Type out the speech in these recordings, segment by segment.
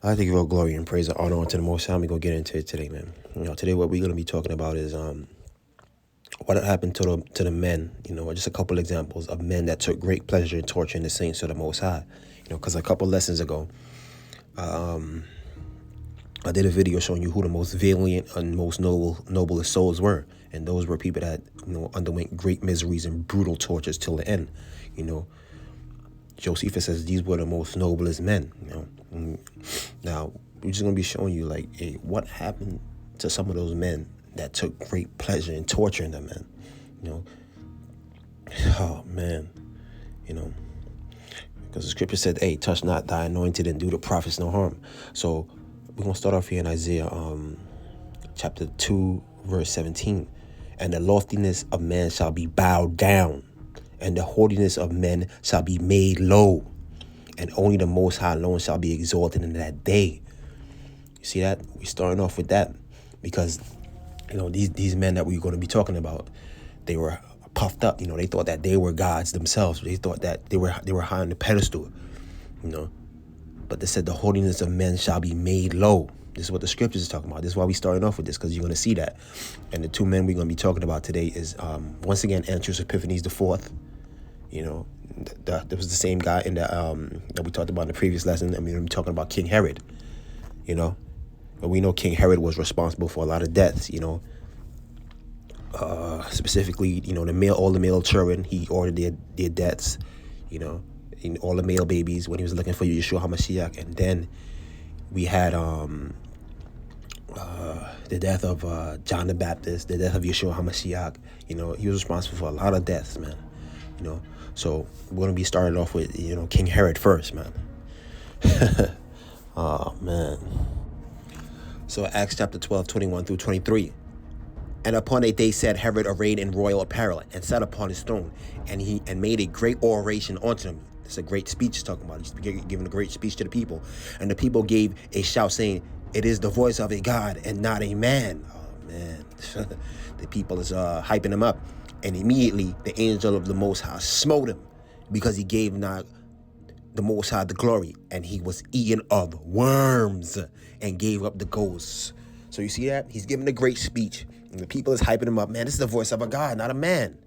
I think of all glory and praise and honor unto the Most High. We're going to get into it today, man. Today what we're going to be talking about is what happened to the men, just a couple examples of men that took great pleasure in torturing the saints of the Most High. Because a couple lessons ago, I did a video showing you who the most valiant and most noblest souls were. And those were people that, underwent great miseries and brutal tortures till the end. Josephus says these were the most noblest men, Now, we're just going to be showing you, hey, what happened to some of those men that took great pleasure in torturing them, man. Oh, man. Because the scripture said, hey, touch not thy anointed and do the prophets no harm. So we're going to start off here in Isaiah chapter 2, verse 17. And the loftiness of man shall be bowed down, and the haughtiness of men shall be made low, and only the Most High alone shall be exalted in that day. You see that? We're starting off with that because, these men that we're going to be talking about, they were puffed up. They thought that they were gods themselves. They thought that they were high on the pedestal, But they said the haughtiness of men shall be made low. This is what the scriptures is talking about. This is why we're starting off with this, because you're going to see that. And the two men we're going to be talking about today is, once again, Antiochus Epiphanes IV. There was the same guy in that we talked about in the previous lesson. I mean, we're talking about King Herod, But we know King Herod was responsible for a lot of deaths, specifically, all the male children, he ordered their deaths, and all the male babies when he was looking for Yeshua HaMashiach. And then we had the death of John the Baptist, the death of Yeshua HaMashiach. He was responsible for a lot of deaths, man. So we're going to be starting off with, King Herod first, man. Oh, man. So Acts chapter 12, 21 through 23. And upon a day sat Herod arrayed in royal apparel, and sat upon his throne, and made a great oration unto them. It's a great speech he's talking about. He's giving a great speech to the people. And the people gave a shout, saying, it is the voice of a God and not a man. Oh, man. The people is hyping him up. And immediately the angel of the Most High smote him, because he gave not the Most High the glory, and he was eaten of worms and gave up the ghosts. So you see that? He's giving a great speech, and the people is hyping him up. Man, this is the voice of a God, not a man,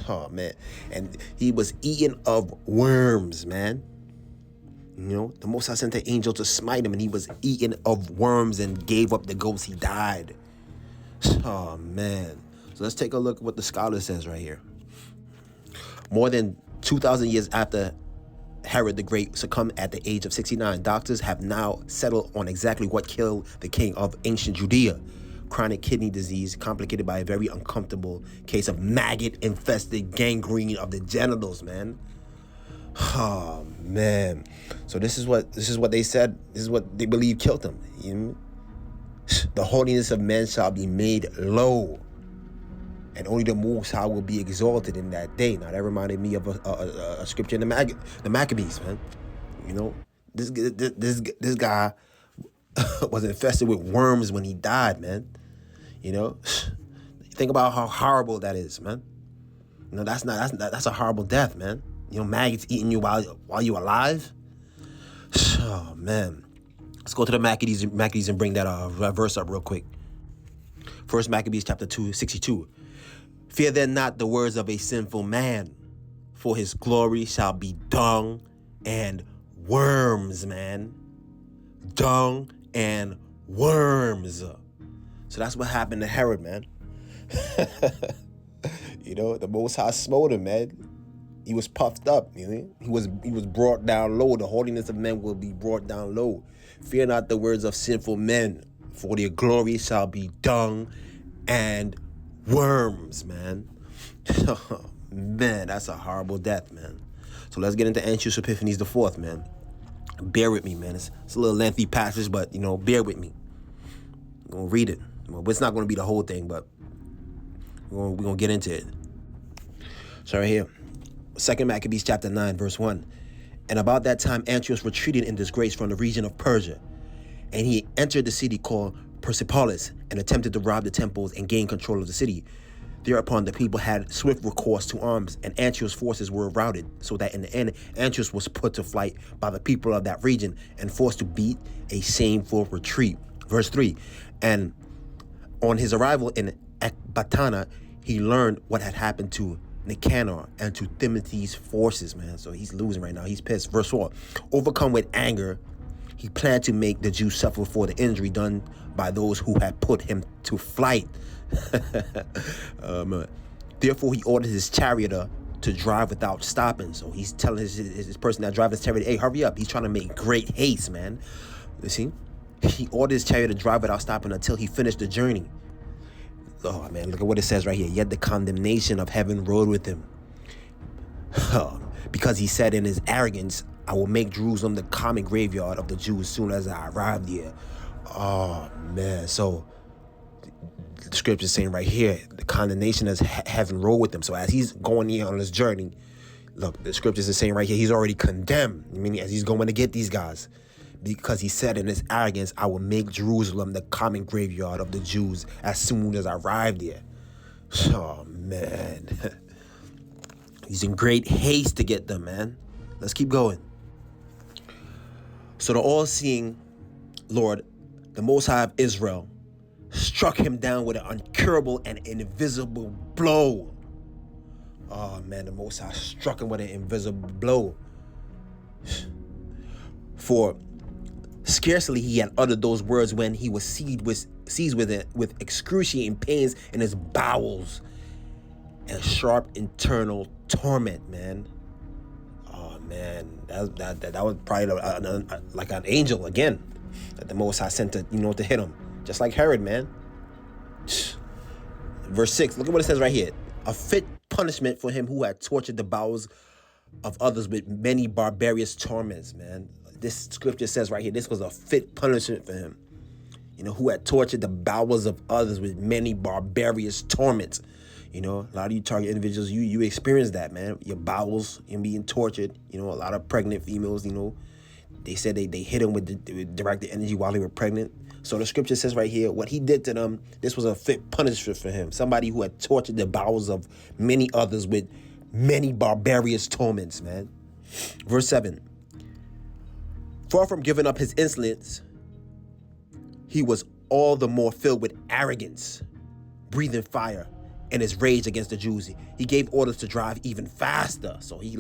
Oh, man. And he was eaten of worms, man. The Most High sent the angel to smite him, and he was eaten of worms and gave up the ghost. He died. Oh, man. So let's take a look at what the scholar says right here. More than 2,000 years after Herod the Great succumbed at the age of 69, doctors have now settled on exactly what killed the king of ancient Judea. Chronic kidney disease complicated by a very uncomfortable case of maggot-infested gangrene of the genitals, man. Oh, man. So this is what they said. This is what they believe killed him. The holiness of men shall be made low, and only the Most High will be exalted in that day. Now that reminded me of a scripture in the Maccabees, man. This guy was infested with worms when he died, man. Think about how horrible that is, man. That's a horrible death, man. Maggots eating you while you're alive. Oh, man. Let's go to the Maccabees and bring that verse up real quick. First Maccabees chapter 2, 62. Fear then not the words of a sinful man, for his glory shall be dung and worms, man. Dung and worms. So that's what happened to Herod, man. The Most High smote him, man. He was puffed up, He was brought down low. The holiness of men will be brought down low. Fear not the words of sinful men, for their glory shall be dung and worms, man. Man, that's a horrible death, man. So let's get into Antiochus Epiphanes IV, man. Bear with me, man. It's a little lengthy passage, but, bear with me. I'm going to read it. Well, it's not going to be the whole thing, but we're going to get into it. So right here, 2 Maccabees chapter 9, verse 1. And about that time, Antiochus retreated in disgrace from the region of Persia, and he entered the city called Persepolis and attempted to rob the temples and gain control of the city. Thereupon the people had swift recourse to arms, and Antiochus' forces were routed, so that in the end Antiochus was put to flight by the people of that region and forced to beat a shameful retreat. Verse 3, and on his arrival in Ecbatana, he learned what had happened to Nicanor and to Timothy's forces, man. So he's losing right now. He's pissed. Verse 4, overcome with anger, he planned to make the Jews suffer for the injury done by those who had put him to flight. Therefore, he ordered his charioteer to drive without stopping. So he's telling his person that drives his chariot, hey, hurry up. He's trying to make great haste, man. You see? He ordered his chariot to drive without stopping until he finished the journey. Oh, man, look at what it says right here. Yet the condemnation of heaven rode with him. Because he said in his arrogance, I will make Jerusalem the common graveyard of the Jews as soon as I arrive there. Oh, man. So the scripture is saying right here, the condemnation of heaven rode with him. So as he's going here on this journey, look, the scriptures is saying right here, he's already condemned. I mean, as he's going to get these guys. Because he said in his arrogance, I will make Jerusalem the common graveyard of the Jews as soon as I arrive there. Oh, man. He's in great haste to get them, man. Let's keep going. So the all-seeing Lord, the Most High of Israel, struck him down with an incurable and invisible blow. Oh, man, the Most High struck him with an invisible blow. For scarcely he had uttered those words when he was seized with excruciating pains in his bowels and sharp internal torment, man. Oh, man, that was probably like an angel again that the Most High sent to hit him, just like Herod, man. Verse 6, look at what it says right here. A fit punishment for him who had tortured the bowels of others with many barbarous torments, man. This scripture says right here, this was a fit punishment for him, who had tortured the bowels of others with many barbarous torments. A lot of you target individuals, you experience that, man. Your bowels, being tortured. A lot of pregnant females, they said they hit them with directed energy while they were pregnant. So the scripture says right here, what he did to them, this was a fit punishment for him. Somebody who had tortured the bowels of many others with many barbarous torments, man. Verse 7. Far from giving up his insolence, he was all the more filled with arrogance, breathing fire, and his rage against the Jews. He gave orders to drive even faster. So he's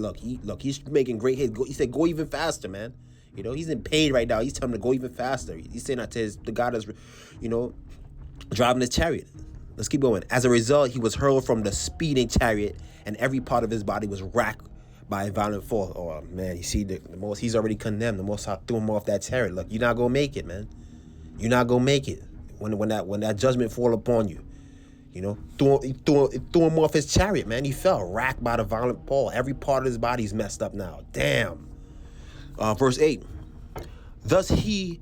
making great hits. He said, go even faster, man. He's in pain right now. He's telling him to go even faster. He's saying that to the God that's, driving his chariot. Let's keep going. As a result, he was hurled from the speeding chariot, and every part of his body was racked by a violent fall. Oh, man, you see, he's already condemned. The Most High threw him off that chariot. Look, you're not going to make it, man. You're not going to make it when that judgment fall upon you. Threw him off his chariot, man. He fell, racked by the violent fall. Every part of his body's messed up now. Damn. Verse 8. Thus he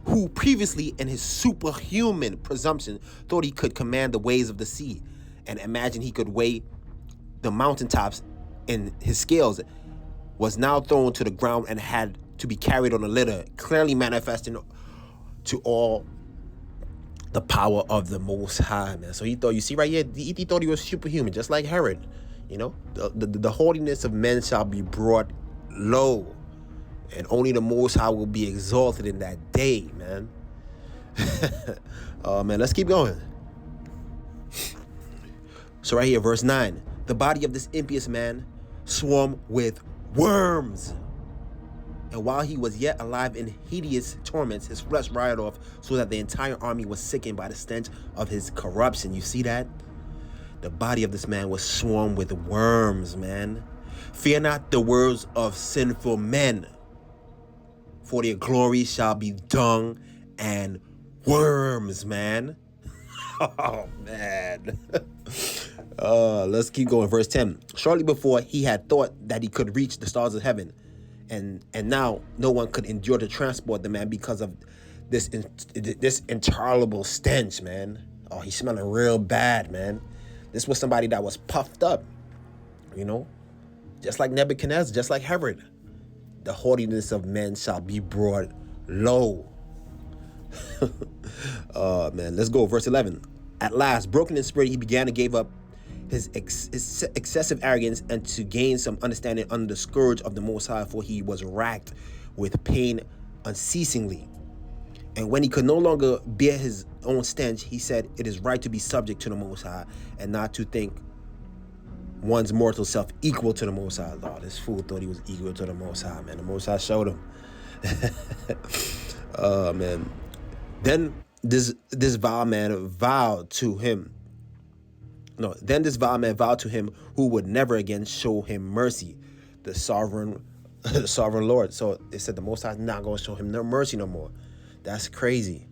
who previously in his superhuman presumption thought he could command the waves of the sea and imagined he could weigh the mountaintops in his scales, was now thrown to the ground and had to be carried on a litter, clearly manifesting to all the power of the Most High, man. So he thought, you see right here, he thought he was superhuman, just like Herod. The haughtiness of men shall be brought low, and only the Most High will be exalted in that day, man. Man, let's keep going. So right here, verse 9. The body of this impious man swarmed with worms. And while he was yet alive in hideous torments, his flesh rotted off, so that the entire army was sickened by the stench of his corruption. You see that? The body of this man was swarmed with worms, man. Fear not the words of sinful men, for their glory shall be dung and worms, man. Oh, man. Let's keep going. Verse 10. Shortly before, he had thought that he could reach the stars of heaven. And now no one could endure to transport the man because of this intolerable stench, man. Oh, he's smelling real bad, man. This was somebody that was puffed up, just like Nebuchadnezzar, just like Herod. The haughtiness of men shall be brought low. Man, let's go. Verse 11. At last, broken in spirit, he began to give up his excessive arrogance, and to gain some understanding under the scourge of the Most High, for he was racked with pain unceasingly. And when he could no longer bear his own stench, he said, "It is right to be subject to the Most High, and not to think one's mortal self equal to the Most High." Lord, this fool thought he was equal to the Most High, man. The Most High showed him. Oh, man. Then this vile man vowed to him. No, then this vile man vowed to him who would never again show him mercy, the sovereign Lord. So it said the Most High is not going to show him no mercy no more. That's crazy.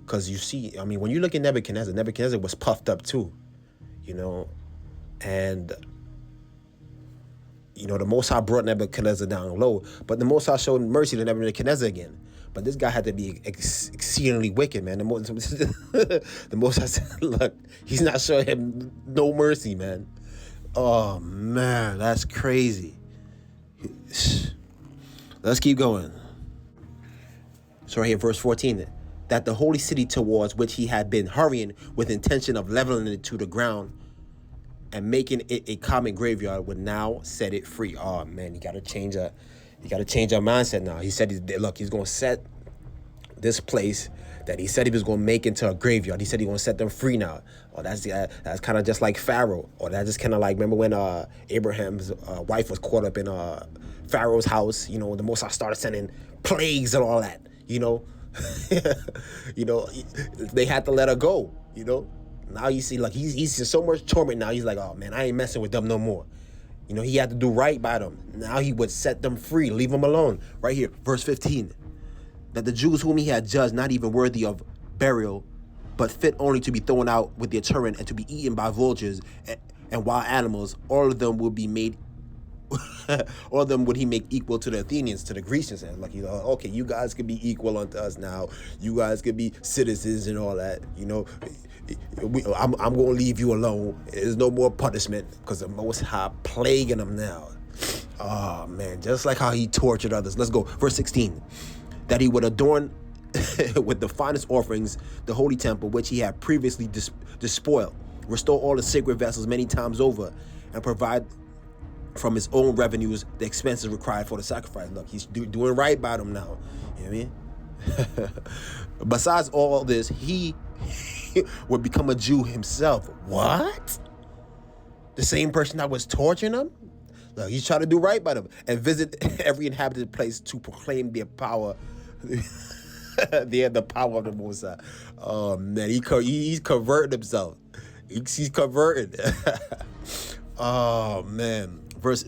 Because you see, I mean, when you look at Nebuchadnezzar was puffed up too, you know, and, you know, the Most High brought Nebuchadnezzar down low, but the Most High showed mercy to Nebuchadnezzar again. But this guy had to be exceedingly wicked, man. The Most High said, look, he's not showing him no mercy, man. Oh, man, that's crazy. Let's keep going. So right here, verse 14, that the holy city towards which he had been hurrying with intention of leveling it to the ground and making it a common graveyard would now set it free. Oh, man, you got to change our mindset now. He said, look, he's going to set this place that he said he was going to make into a graveyard. He said he's going to set them free now. Or that's kind of just like Pharaoh. Or that's just kind of like, remember when Abraham's wife was caught up in Pharaoh's house? You know, the Most High started sending plagues and all that, you know. You know, they had to let her go, you know. Now you see, like, he's in so much torment now. He's like, oh, man, I ain't messing with them no more. You know, he had to do right by them. Now he would set them free, leave them alone. Right here, verse 15. That the Jews whom he had judged not even worthy of burial, but fit only to be thrown out with their children and to be eaten by vultures and wild animals, all of them would be made, all of them would he make equal to the Athenians, to the Grecians. And like, you know, okay, you guys could be equal unto us now. You guys could be citizens and all that, you know. I'm going to leave you alone. There's no more punishment because the Most High plaguing them now. Oh, man, just like how he tortured others. Let's go. Verse 16. That he would adorn with the finest offerings the holy temple, which he had previously despoiled, restore all the sacred vessels many times over, and provide from his own revenues the expenses required for the sacrifice. Look, he's doing right by them now. You know what I mean? Besides all this, he would become a Jew himself. What? The same person that was torturing him? Look, he's trying to do right by them and visit every inhabited place to proclaim their power. The power of the Most High. Oh, man, he's converting himself. He's converted. Oh, man. Verse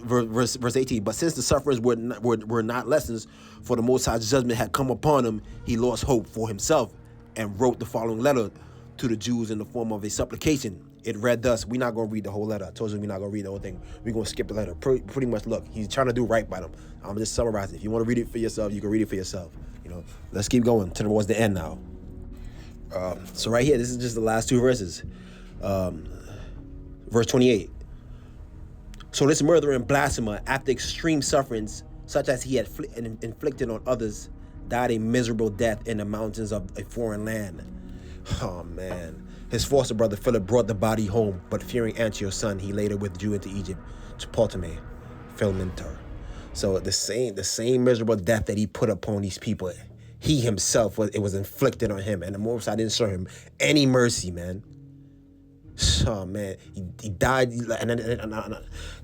18. But since the sufferings were not lessons, for the Most High's judgment had come upon him, he lost hope for himself and wrote the following letter to the Jews in the form of a supplication. It read thus. We're not going to read the whole letter. I told you we're not going to read the whole thing. We're going to skip the letter. Pretty much, look, he's trying to do right by them. I'm just summarizing. If you want to read it for yourself, you can read it for yourself. You know, let's keep going towards the end now. So right here, this is just the last two verses. Verse 28. So this murderer and blasphemer, after extreme sufferings, such as he had inflicted on others, died a miserable death in the mountains of a foreign land. Oh, man. His foster brother Philip brought the body home, but fearing Antiochus' son, he later withdrew into Egypt to Ptolemy Philomentor. So the same miserable death that he put upon these people, he himself was inflicted on him, and the Most High didn't show him any mercy, man. Oh, man, he died, and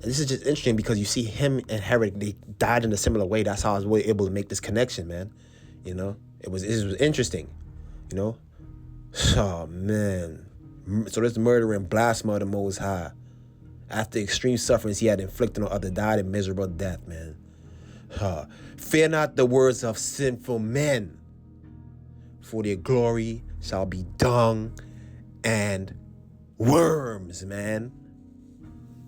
this is just interesting because you see him and Herod, they died in a similar way. That's how I was able to make this connection, man. You know, it was interesting, you know. Oh, man. So this murderer and blasphemer of the Most High, after extreme sufferings he had inflicted on others, died a miserable death, man. Fear not the words of sinful men, for their glory shall be dung and worms, man.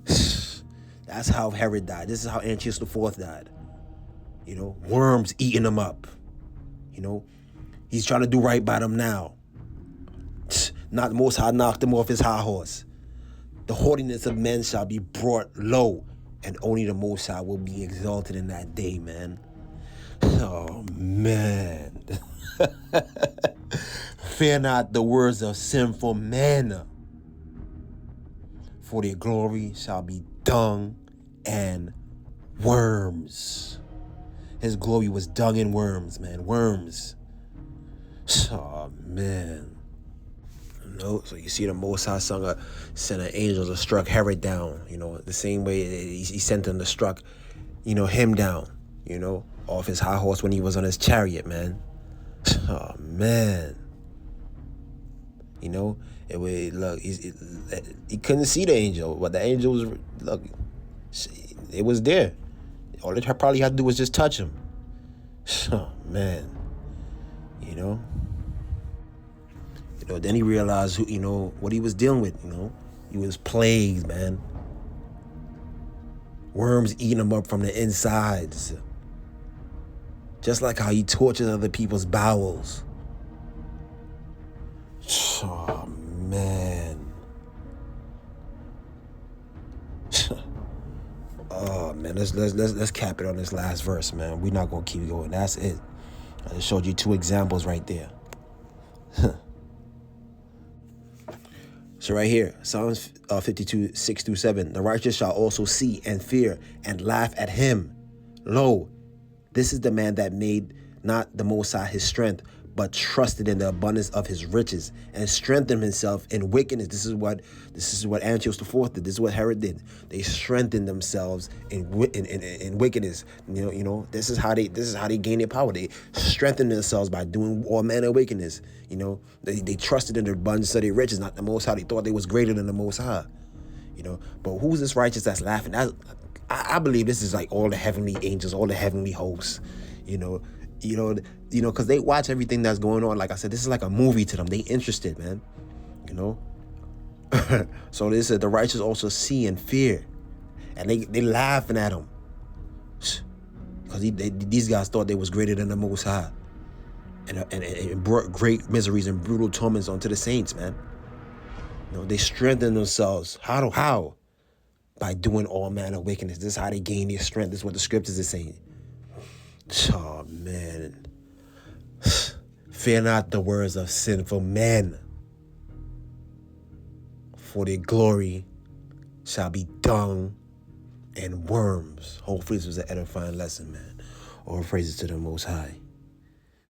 That's how Herod died. This is how Antiochus IV died. You know, worms eating him up. You know, he's trying to do right by them now. Not the Most High knocked him off his high horse. The haughtiness of men shall be brought low, and only the Most High will be exalted in that day, man. Oh, man. Fear not the words of sinful men, For their glory shall be dung and worms. His glory was dung and worms, man. Worms. Oh, man. So you see the Most High sent an angel to struck Herod down, the same way he sent them to struck, him down, off his high horse when he was on his chariot, man. Oh, man. It would look. He couldn't see the angel, but the angel was it was there. All it probably had to do was just touch him. Oh, man. Then he realized what he was dealing with. He was plagued, man. Worms eating him up from the insides, just like how he tortures other people's bowels. Oh, man. Oh, man. Let's cap it on this last verse, man. We're not gonna keep going. That's it. I just showed you 2 examples right there. So right here, Psalms 52, 6-7. The righteous shall also see and fear and laugh at him. Lo, this is the man that made not the Most High his strength, but trusted in the abundance of his riches and strengthened himself in wickedness. This is what Antiochus IV did. This is what Herod did. They strengthened themselves in wickedness. This is how they gain their power. They strengthened themselves by doing all manner of wickedness. They trusted in the abundance of their riches, not the Most High. They thought they was greater than the Most High. But who's this righteous that's laughing? I believe this is like all the heavenly angels, all the heavenly hosts. Because they watch everything that's going on. Like I said, this is like a movie to them. They interested, man. So they said the righteous also see and fear, and they laughing at him, because these guys thought they was greater than the Most High, and brought great miseries and brutal torments onto the saints, man. They strengthen themselves. How? By doing all manner of wickedness. This is how they gain their strength. This is what the scriptures are saying. Oh, man. Fear not the words of sinful men, for their glory shall be dung and worms. Hopefully this was an edifying lesson, man. All praises to the Most High.